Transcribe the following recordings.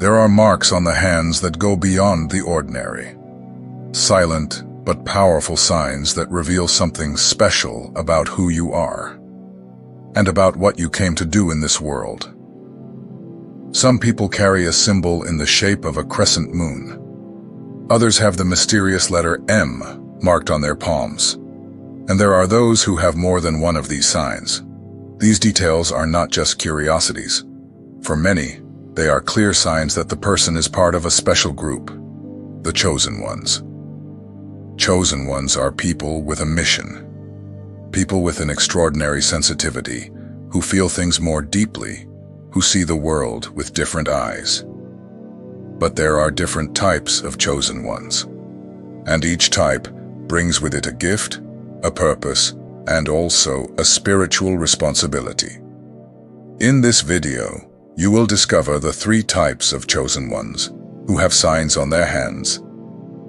There are marks on the hands that go beyond the ordinary. Silent but powerful signs that reveal something special about who you are and about what you came to do in this world. Some people carry a symbol in the shape of a crescent moon. Others have the mysterious letter M marked on their palms. And there are those who have more than one of these signs. These details are not just curiosities. For many, they are clear signs that the person is part of a special group, the chosen ones. Chosen ones are people with a mission, people with an extraordinary sensitivity, who feel things more deeply, who see the world with different eyes. But there are different types of chosen ones, and each type brings with it a gift, a purpose, and also a spiritual responsibility. In this video, you will discover the 3 types of chosen ones who have signs on their hands,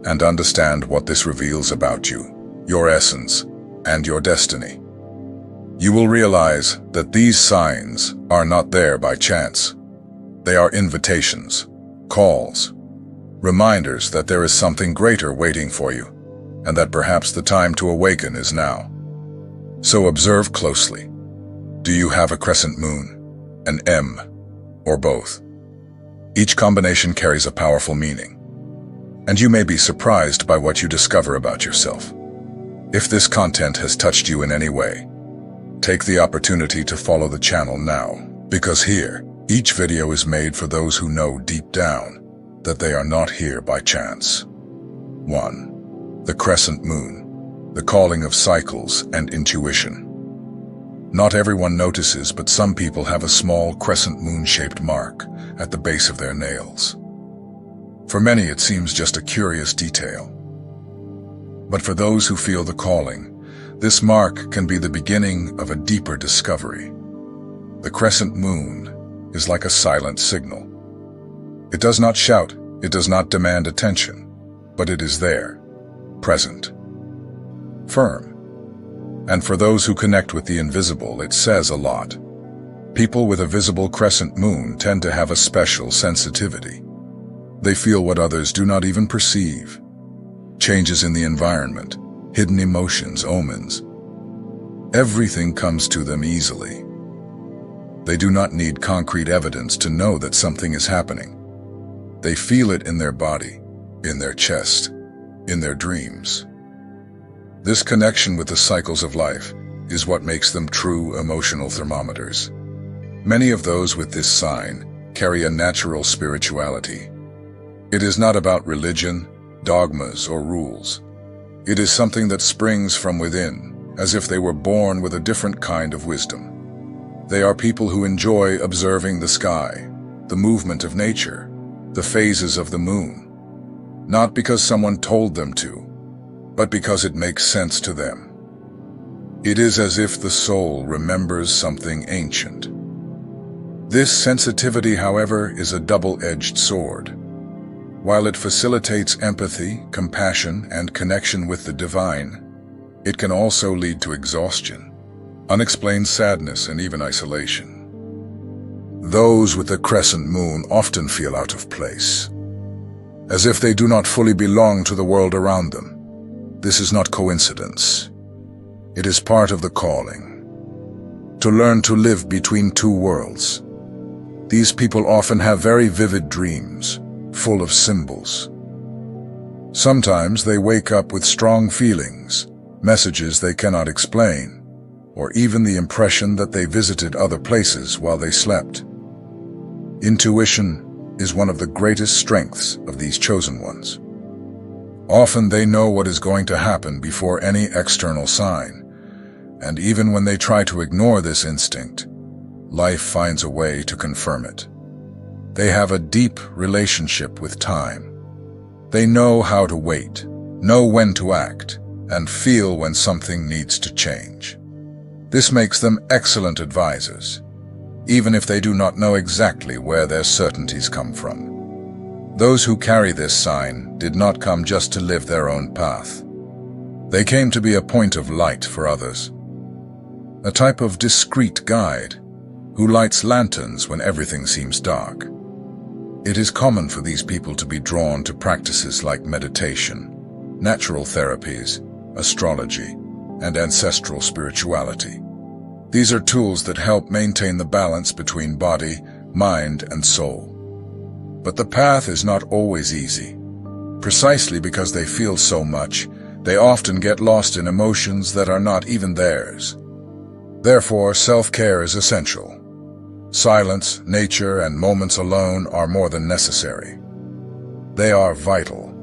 and understand what this reveals about you, your essence, and your destiny. You will realize that these signs are not there by chance. They are invitations, calls, reminders that there is something greater waiting for you, and that perhaps the time to awaken is now. So observe closely. Do you have a crescent moon, an M, or both? Each combination carries a powerful meaning, and you may be surprised by what you discover about yourself. If this content has touched you in any way, take the opportunity to follow the channel now, because here, each video is made for those who know deep down that they are not here by chance. 1. The crescent moon, the calling of cycles and intuition. Not everyone notices, but some people have a small crescent moon-shaped mark at the base of their nails. For many, it seems just a curious detail. But for those who feel the calling, this mark can be the beginning of a deeper discovery. The crescent moon is like a silent signal. It does not shout, it does not demand attention, but it is there, present, firm. And for those who connect with the invisible, it says a lot. People with a visible crescent moon tend to have a special sensitivity. They feel what others do not even perceive. Changes in the environment, hidden emotions, omens. Everything comes to them easily. They do not need concrete evidence to know that something is happening. They feel it in their body, in their chest, in their dreams. This connection with the cycles of life is what makes them true emotional thermometers. Many of those with this sign carry a natural spirituality. It is not about religion, dogmas, or rules. It is something that springs from within, as if they were born with a different kind of wisdom. They are people who enjoy observing the sky, the movement of nature, the phases of the moon. Not because someone told them to, but because it makes sense to them. It is as if the soul remembers something ancient. This sensitivity, however, is a double-edged sword. While it facilitates empathy, compassion, and connection with the divine, it can also lead to exhaustion, unexplained sadness, and even isolation. Those with the crescent moon often feel out of place, as if they do not fully belong to the world around them. This is not coincidence. It is part of the calling. To learn to live between 2 worlds. These people often have very vivid dreams, full of symbols. Sometimes they wake up with strong feelings, messages they cannot explain, or even the impression that they visited other places while they slept. Intuition is one of the greatest strengths of these chosen ones. Often they know what is going to happen before any external sign, and even when they try to ignore this instinct, life finds a way to confirm it. They have a deep relationship with time. They know how to wait, know when to act, and feel when something needs to change. This makes them excellent advisors, even if they do not know exactly where their certainties come from. Those who carry this sign did not come just to live their own path. They came to be a point of light for others, a type of discreet guide who lights lanterns when everything seems dark. It is common for these people to be drawn to practices like meditation, natural therapies, astrology, and ancestral spirituality. These are tools that help maintain the balance between body, mind, and soul. But the path is not always easy. Precisely because they feel so much, they often get lost in emotions that are not even theirs. Therefore, self-care is essential. Silence, nature, and moments alone are more than necessary. They are vital.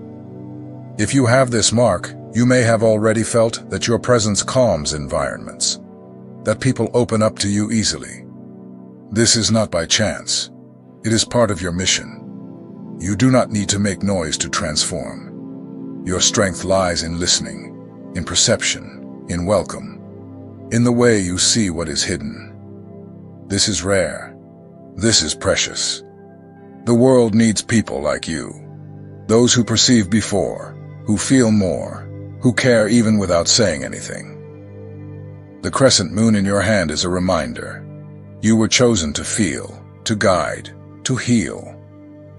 If you have this mark, you may have already felt that your presence calms environments, that people open up to you easily. This is not by chance. It is part of your mission. You do not need to make noise to transform. Your strength lies in listening, in perception, in welcome, in the way you see what is hidden. This is rare. This is precious. The world needs people like you. Those who perceive before, who feel more, who care even without saying anything. The crescent moon in your hand is a reminder. You were chosen to feel, to guide, to heal.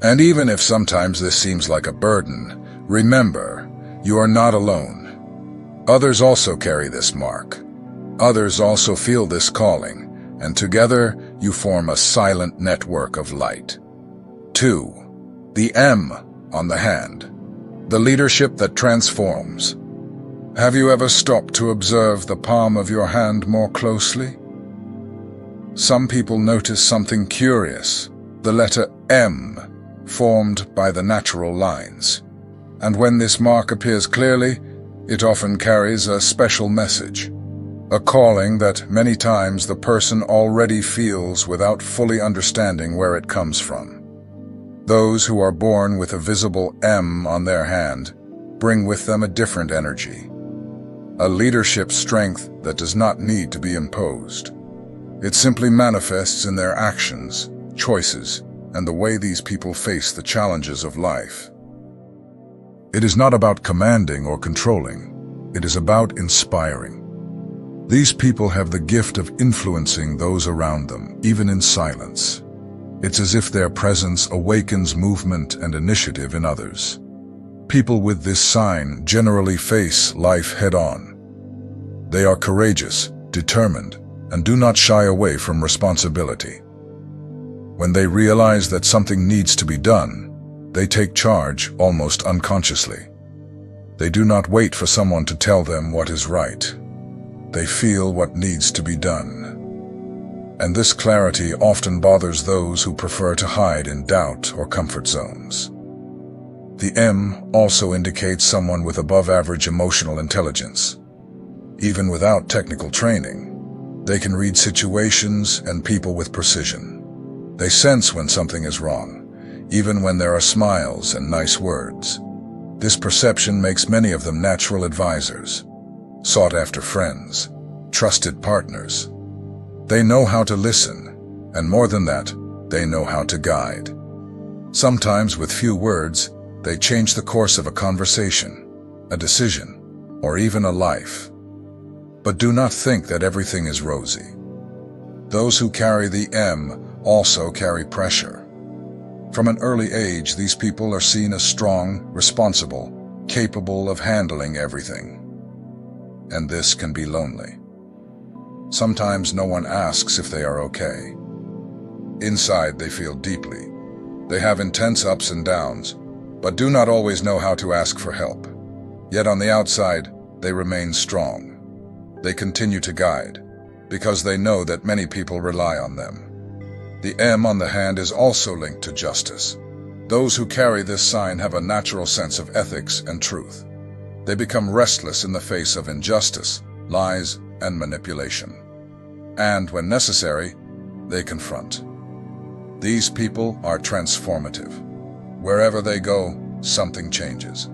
And even if sometimes this seems like a burden, remember, you are not alone. Others also carry this mark. Others also feel this calling, and together you form a silent network of light. 2. The M on the hand. The leadership that transforms. Have you ever stopped to observe the palm of your hand more closely? Some people notice something curious, the letter M, formed by the natural lines. And when this mark appears clearly, it often carries a special message, a calling that many times the person already feels without fully understanding where it comes from. Those who are born with a visible M on their hand bring with them a different energy, a leadership strength that does not need to be imposed. It simply manifests in their actions, choices, and the way these people face the challenges of life. It is not about commanding or controlling. It is about inspiring. These people have the gift of influencing those around them, even in silence. It's as if their presence awakens movement and initiative in others. People with this sign generally face life head-on. They are courageous, determined, and do not shy away from responsibility. When they realize that something needs to be done, they take charge almost unconsciously. They do not wait for someone to tell them what is right. They feel what needs to be done. And this clarity often bothers those who prefer to hide in doubt or comfort zones. The M also indicates someone with above-average emotional intelligence. Even without technical training, they can read situations and people with precision. They sense when something is wrong, even when there are smiles and nice words. This perception makes many of them natural advisors, sought-after friends, trusted partners. They know how to listen, and more than that, they know how to guide. Sometimes with few words, they change the course of a conversation, a decision, or even a life. But do not think that everything is rosy. Those who carry the M also carry pressure. From an early age, these people are seen as strong, responsible, capable of handling everything. And this can be lonely. Sometimes no one asks if they are okay. Inside, they feel deeply. They have intense ups and downs, but do not always know how to ask for help. Yet on the outside, they remain strong. They continue to guide, because they know that many people rely on them. The M on the hand is also linked to justice. Those who carry this sign have a natural sense of ethics and truth. They become restless in the face of injustice, lies, and manipulation. And when necessary, they confront. These people are transformative. Wherever they go, something changes.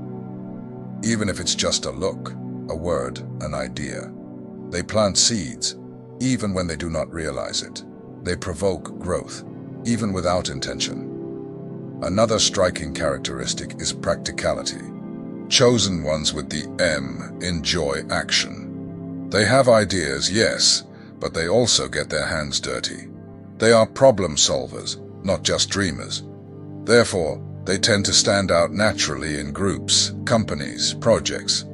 Even if it's just a look, a word, an idea. They plant seeds, even when they do not realize it. They provoke growth, even without intention. Another striking characteristic is practicality. Chosen ones with the M enjoy action. They have ideas, yes, but they also get their hands dirty. They are problem solvers, not just dreamers. Therefore, they tend to stand out naturally in groups, companies, projects.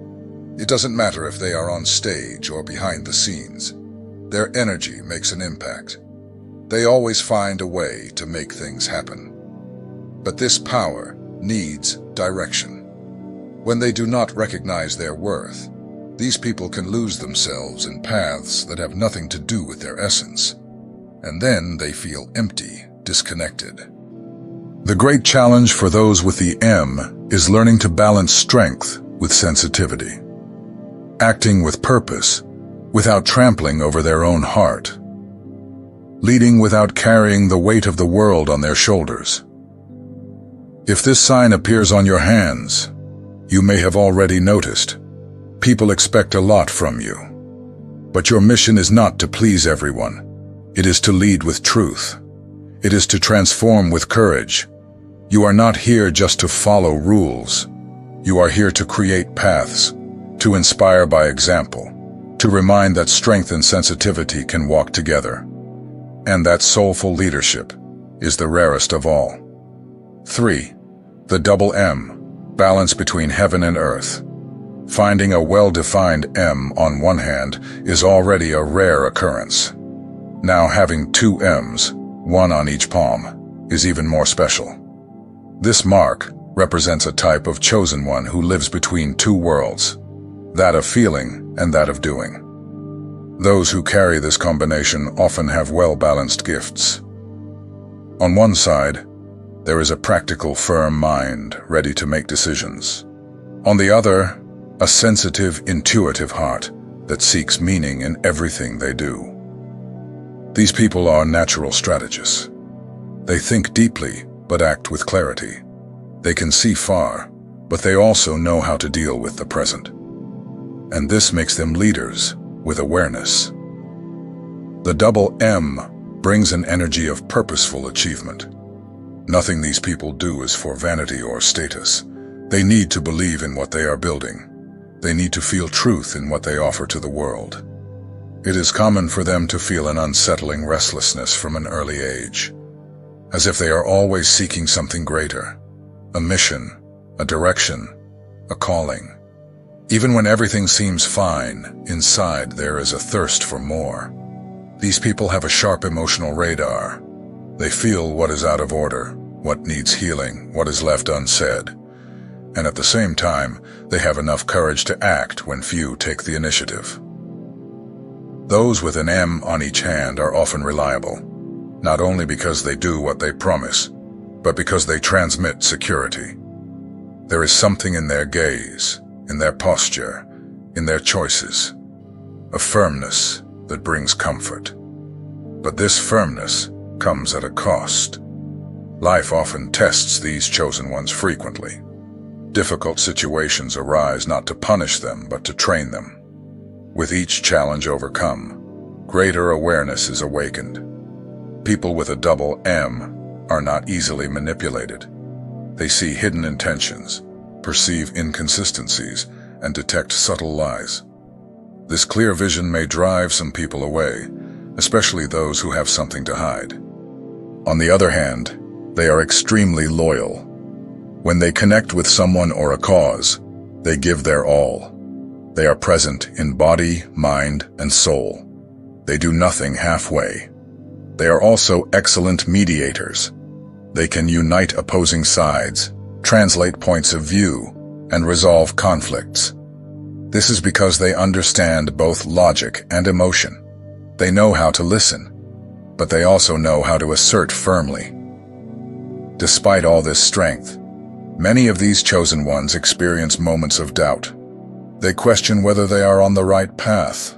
It doesn't matter if they are on stage or behind the scenes. Their energy makes an impact. They always find a way to make things happen. But this power needs direction. When they do not recognize their worth, these people can lose themselves in paths that have nothing to do with their essence. And then they feel empty, disconnected. The great challenge for those with the M is learning to balance strength with sensitivity, acting with purpose without trampling over their own heart, leading without carrying the weight of the world on their shoulders. If this sign appears on your hands, you may have already noticed. People expect a lot from you. But your mission is not to please everyone. It is to lead with truth. It is to transform with courage. You are not here just to follow rules. You are here to create paths, to inspire by example, to remind that strength and sensitivity can walk together. And that soulful leadership is the rarest of all. 3. The double M, balance between heaven and earth. Finding a well-defined M on one hand is already a rare occurrence. Now having two M's, one on each palm, is even more special. This mark represents a type of chosen one who lives between two worlds, that of feeling and that of doing. Those who carry this combination often have well-balanced gifts. On one side, there is a practical, firm mind ready to make decisions. On the other, a sensitive, intuitive heart that seeks meaning in everything they do. These people are natural strategists. They think deeply, but act with clarity. They can see far, but they also know how to deal with the present. And this makes them leaders with awareness. The double M brings an energy of purposeful achievement. Nothing these people do is for vanity or status. They need to believe in what they are building. They need to feel truth in what they offer to the world. It is common for them to feel an unsettling restlessness from an early age, as if they are always seeking something greater, a mission, a direction, a calling. Even when everything seems fine, inside there is a thirst for more. These people have a sharp emotional radar. They feel what is out of order, what needs healing, what is left unsaid. And at the same time, they have enough courage to act when few take the initiative. Those with an M on each hand are often reliable, not only because they do what they promise, but because they transmit security. There is something in their gaze, in their posture, in their choices, a firmness that brings comfort. But this firmness comes at a cost. Life often tests these chosen ones frequently. Difficult situations arise not to punish them, but to train them. With each challenge overcome, greater awareness is awakened. People with a double M are not easily manipulated. They see hidden intentions, perceive inconsistencies, and detect subtle lies. This clear vision may drive some people away, especially those who have something to hide. On the other hand, they are extremely loyal. When they connect with someone or a cause, they give their all. They are present in body, mind, and soul. They do nothing halfway. They are also excellent mediators. They can unite opposing sides, translate points of view, and resolve conflicts. This is because they understand both logic and emotion. They know how to listen, but they also know how to assert firmly. Despite all this strength, many of these chosen ones experience moments of doubt. They question whether they are on the right path.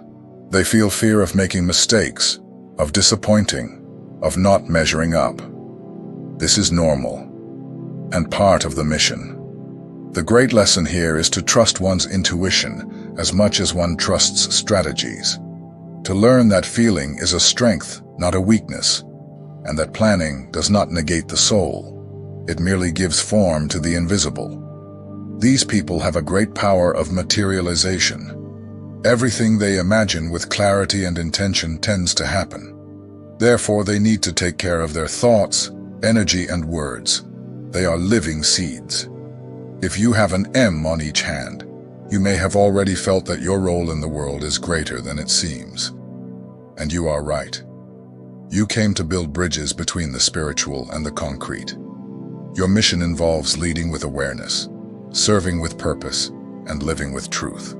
They feel fear of making mistakes, of disappointing, of not measuring up. This is normal, and part of the mission. The great lesson here is to trust one's intuition as much as one trusts strategies. To learn that feeling is a strength, not a weakness, and that planning does not negate the soul. It merely gives form to the invisible. These people have a great power of materialization. Everything they imagine with clarity and intention tends to happen. Therefore, they need to take care of their thoughts, energy, and words. They are living seeds. If you have an M on each hand, you may have already felt that your role in the world is greater than it seems. And you are right. You came to build bridges between the spiritual and the concrete. Your mission involves leading with awareness, serving with purpose, and living with truth.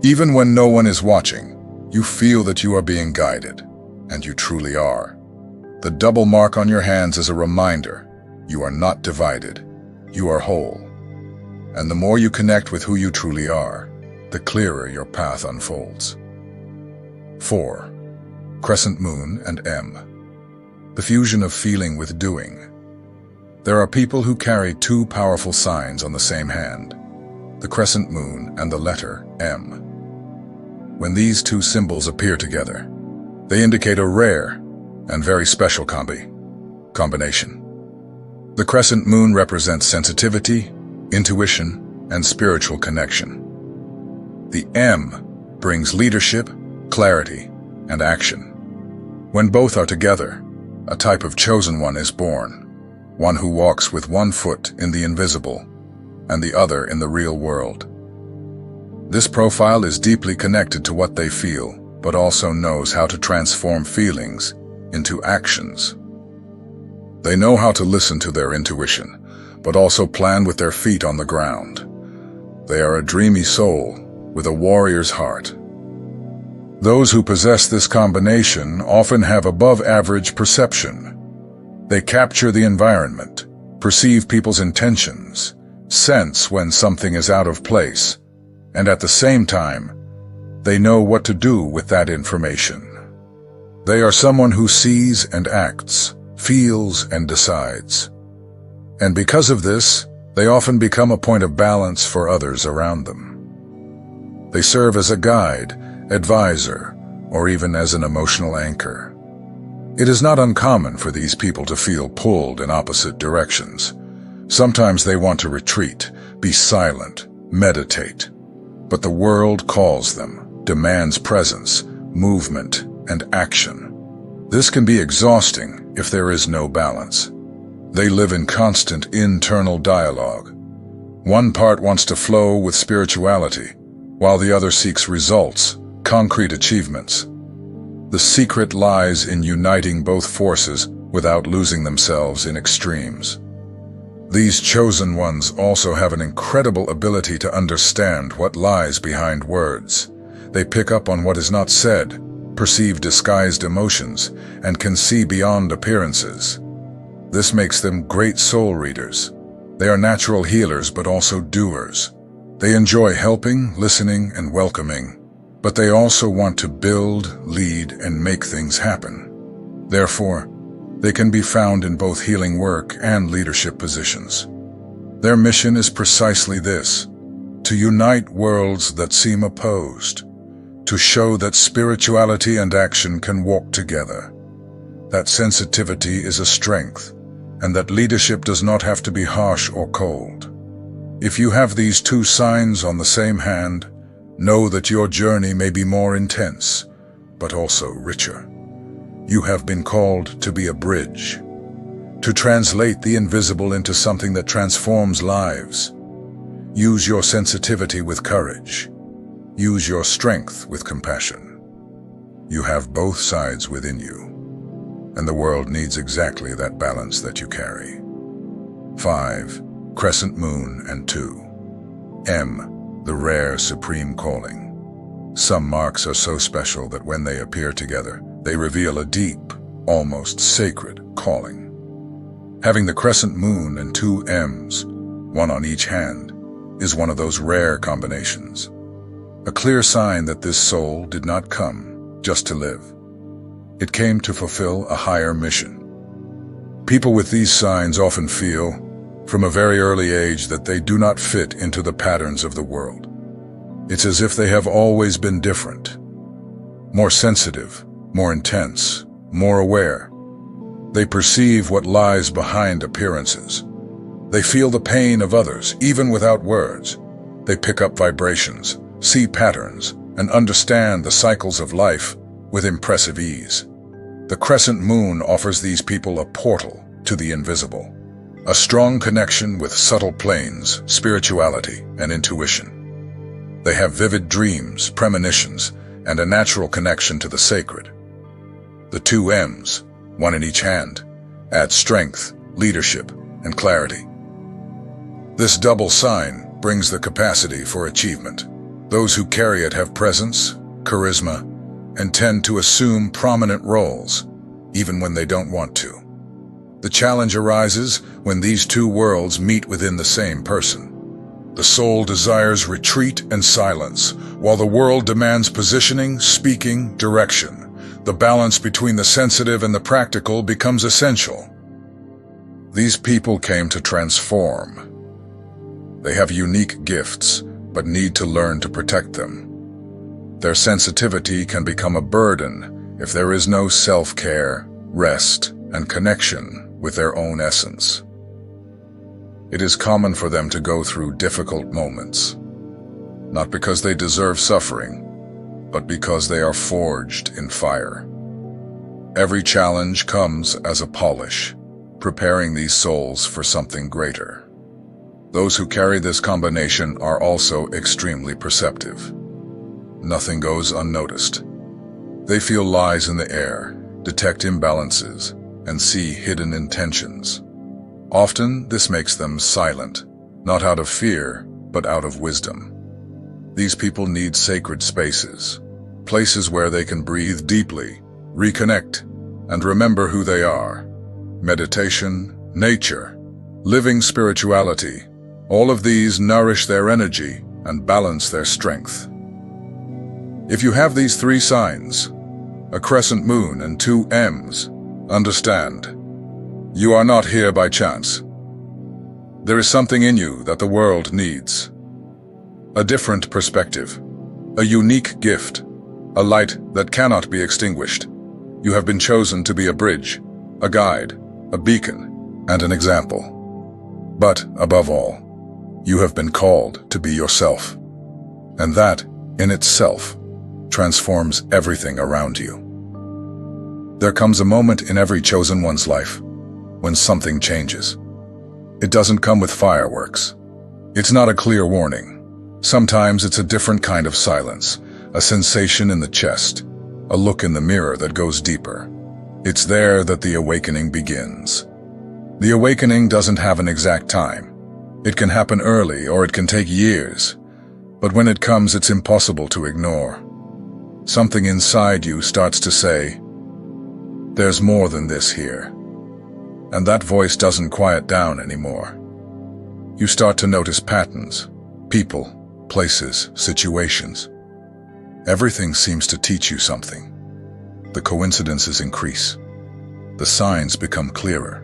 Even when no one is watching, you feel that you are being guided, and you truly are. The double mark on your hands is a reminder you are not divided, you are whole. And the more you connect with who you truly are, the clearer your path unfolds. 4. Crescent Moon and M. The fusion of feeling with doing. There are people who carry two powerful signs on the same hand, the crescent moon and the letter M. When these two symbols appear together, they indicate a rare and very special combination. The crescent moon represents sensitivity, intuition, and spiritual connection. The M brings leadership, clarity, and action. When both are together, a type of chosen one is born, one who walks with one foot in the invisible and the other in the real world. This profile is deeply connected to what they feel, but also knows how to transform feelings into actions. They know how to listen to their intuition, but also plan with their feet on the ground. They are a dreamy soul with a warrior's heart. Those who possess this combination often have above-average perception. They capture the environment, perceive people's intentions, sense when something is out of place, and at the same time, they know what to do with that information. They are someone who sees and acts, feels and decides. And because of this, they often become a point of balance for others around them. They serve as a guide, advisor, or even as an emotional anchor. It is not uncommon for these people to feel pulled in opposite directions. Sometimes they want to retreat, be silent, meditate. But the world calls them, demands presence, movement, and action. This can be exhausting if there is no balance. They live in constant internal dialogue. One part wants to flow with spirituality, while the other seeks results, concrete achievements. The secret lies in uniting both forces without losing themselves in extremes. These chosen ones also have an incredible ability to understand what lies behind words. They pick up on what is not said, perceive disguised emotions, and can see beyond appearances. This makes them great soul readers. They are natural healers but also doers. They enjoy helping, listening, and welcoming, but they also want to build, lead, and make things happen. Therefore, they can be found in both healing work and leadership positions. Their mission is precisely this: to unite worlds that seem opposed, to show that spirituality and action can walk together, that sensitivity is a strength, and that leadership does not have to be harsh or cold. If you have these two signs on the same hand, know that your journey may be more intense, but also richer. You have been called to be a bridge, to translate the invisible into something that transforms lives. Use your sensitivity with courage. Use your strength with compassion. You have both sides within you, and the world needs exactly that balance that you carry. 5. Crescent Moon and 2. M. The rare supreme calling. Some marks are so special that when they appear together, they reveal a deep, almost sacred calling. Having the crescent moon and 2 M's, one on each hand, is one of those rare combinations. A clear sign that this soul did not come just to live. It came to fulfill a higher mission. People with these signs often feel, from a very early age, that they do not fit into the patterns of the world. It's as if they have always been different, more sensitive, more intense, more aware. They perceive what lies behind appearances. They feel the pain of others, even without words. They pick up vibrations, see patterns, and understand the cycles of life with impressive ease. The crescent moon offers these people a portal to the invisible. a strong connection with subtle planes, spirituality, and intuition. They have vivid dreams, premonitions, and a natural connection to the sacred. The two M's, one in each hand, add strength, leadership, and clarity. This double sign brings the capacity for achievement. Those who carry it have presence, charisma, and tend to assume prominent roles, even when they don't want to. The challenge arises when these two worlds meet within the same person. The soul desires retreat and silence, while the world demands positioning, speaking, direction. The balance between the sensitive and the practical becomes essential. These people came to transform. They have unique gifts, but need to learn to protect them. Their sensitivity can become a burden if there is no self-care, rest, and connection with their own essence. It is common for them to go through difficult moments, not because they deserve suffering, but because they are forged in fire. Every challenge comes as a polish, preparing these souls for something greater. Those who carry this combination are also extremely perceptive. Nothing goes unnoticed. They feel lies in the air, detect imbalances, and see hidden intentions. Often, this makes them silent, not out of fear, but out of wisdom. These people need sacred spaces, places where they can breathe deeply, reconnect, and remember who they are. Meditation, nature, living spirituality, all of these nourish their energy and balance their strength. If you have these three signs, a crescent moon and two M's, understand, you are not here by chance. There is something in you that the world needs. A different perspective, a unique gift, a light that cannot be extinguished. You have been chosen to be a bridge, a guide, a beacon, and an example. But, above all, you have been called to be yourself. And that, in itself, transforms everything around you. There comes a moment in every chosen one's life when something changes. It doesn't come with fireworks. It's not a clear warning. Sometimes it's a different kind of silence, a sensation in the chest, a look in the mirror that goes deeper. It's there that the awakening begins. The awakening doesn't have an exact time. It can happen early or it can take years, but when it comes, it's impossible to ignore. Something inside you starts to say, "There's more than this here." And that voice doesn't quiet down anymore. You start to notice patterns, people, places, situations. Everything seems to teach you something. The coincidences increase. The signs become clearer.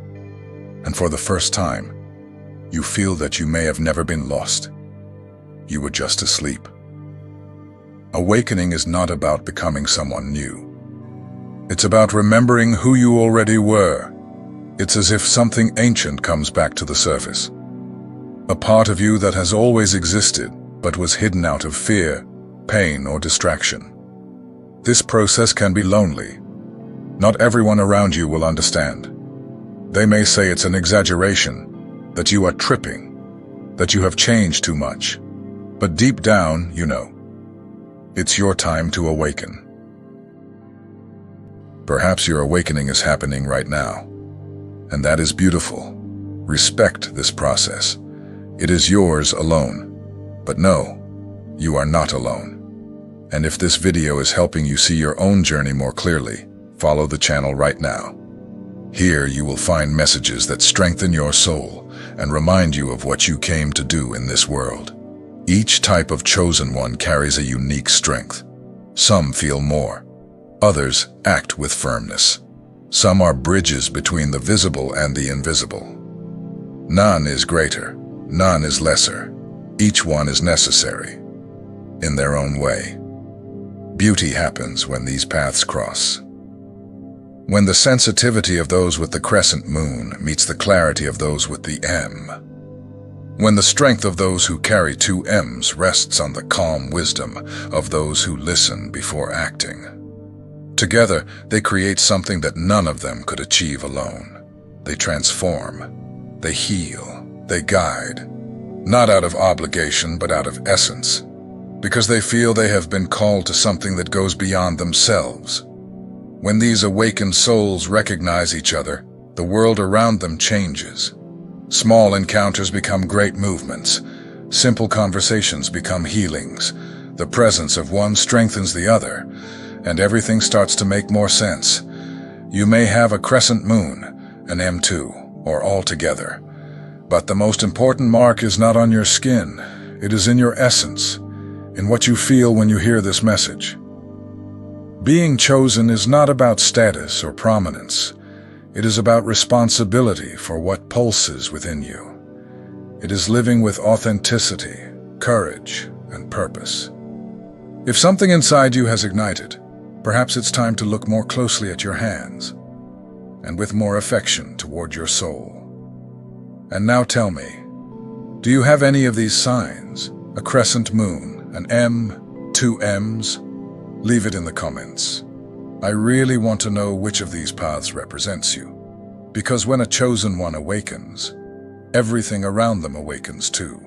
And for the first time, you feel that you may have never been lost. You were just asleep. Awakening is not about becoming someone new. It's about remembering who you already were. It's as if something ancient comes back to the surface. A part of you that has always existed, but was hidden out of fear, pain, or distraction. This process can be lonely. Not everyone around you will understand. They may say it's an exaggeration, that you are tripping, that you have changed too much. But deep down, you know. It's your time to awaken. Perhaps your awakening is happening right now. And that is beautiful. Respect this process. It is yours alone. But no, you are not alone. And if this video is helping you see your own journey more clearly, follow the channel right now. Here you will find messages that strengthen your soul and remind you of what you came to do in this world. Each type of chosen one carries a unique strength. Some feel more. Others act with firmness. Some are bridges between the visible and the invisible. None is greater. None is lesser. Each one is necessary, in their own way. Beauty happens when these paths cross. When the sensitivity of those with the crescent moon meets the clarity of those with the M. When the strength of those who carry two M's rests on the calm wisdom of those who listen before acting. Together, they create something that none of them could achieve alone. They transform. They heal, they guide, not out of obligation but out of essence, because they feel they have been called to something that goes beyond themselves. When these awakened souls recognize each other, the world around them changes. Small encounters become great movements. Simple conversations become healings. The presence of one strengthens the other, and everything starts to make more sense. You may have a crescent moon, an M2, or all together. But the most important mark is not on your skin. It is in your essence, in what you feel when you hear this message. Being chosen is not about status or prominence. It is about responsibility for what pulses within you. It is living with authenticity, courage, and purpose. If something inside you has ignited, perhaps it's time to look more closely at your hands, and with more affection toward your soul. And now tell me, do you have any of these signs? A crescent moon, an M, 2 M's? Leave it in the comments. I really want to know which of these paths represents you, because when a chosen one awakens, everything around them awakens too.